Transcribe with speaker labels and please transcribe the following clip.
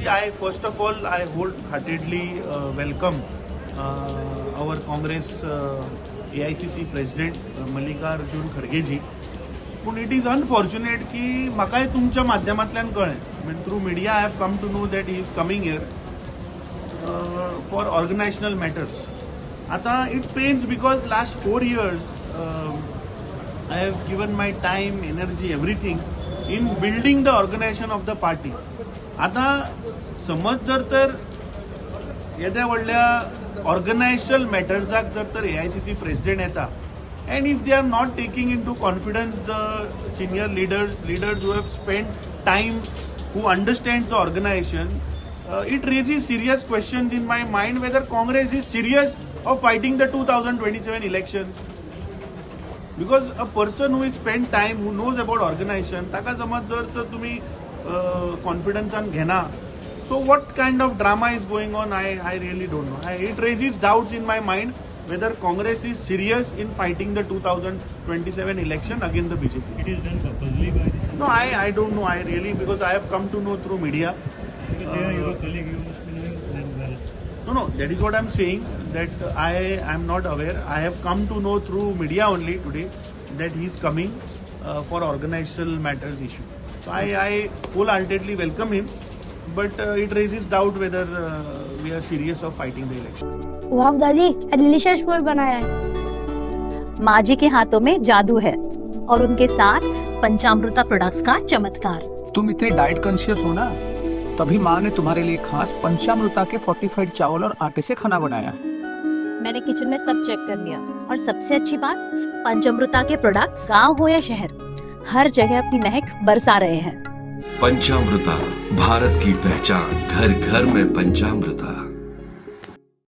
Speaker 1: I first of all I wholeheartedly welcome our Congress AICC President Mallikarjun Kharge ji. पण it is unfortunate की म्हाकाय तुमच्या माध्यमांतल्यान कळ्ळें म्हणजे through media I have come to know that he is coming here for organisational matters. आता it pains because last 4 years I have given my time, energy, everything in building the organization of the party. आता समज जर तर येद्या व्हडल्या ऑर्गनायजेशनल मॅटर्साक जर तर AICC president येता and if they are not taking into confidence the senior leaders who have spent time, who understands the organization, it raises serious questions in my mind whether Congress is serious of fighting the 2027 election. Because a person who has spent time, who knows about organization, taka समज जर तर तुम्ही कॉन्फिडन्सान घेना, so what kind of drama is going on? I really don't know. It raises doubts in my mind whether Congress is serious in fighting the 2027 election against the BJP.
Speaker 2: It is done purposely by this.
Speaker 1: No, I don't know. I really, because I have come to know through media.
Speaker 2: Because they are your colleague, you must be knowing them well.
Speaker 1: No, that is what I'm saying, that I am not aware. I have come to know through media only today that he is coming for organizational matters issue. So I wholeheartedly welcome him, but it raises doubt whether we are serious of fighting the election.
Speaker 3: वाह दादी, delicious food बनाया है।
Speaker 4: माँ जी के हाथों में जादू है और उनके साथ पंचामृता प्रोडक्ट्स का चमत्कार।
Speaker 5: तुम इतने डाइट कॉन्शियस हो ना, तभी माँ ने तुम्हारे लिए खास पंचामृता के फोर्टिफाइड चावल और आटे से खाना बनाया।
Speaker 4: मैंने किचन में सब चेक कर लिया और सबसे अच्छी बात, पंचामृता के प्रोडक्ट्स गांव हो या शहर, हर जगह अपनी महक बरसा रहे हैं।
Speaker 6: पंचामृता, भारत की पहचान, घर घर में पंचामृता।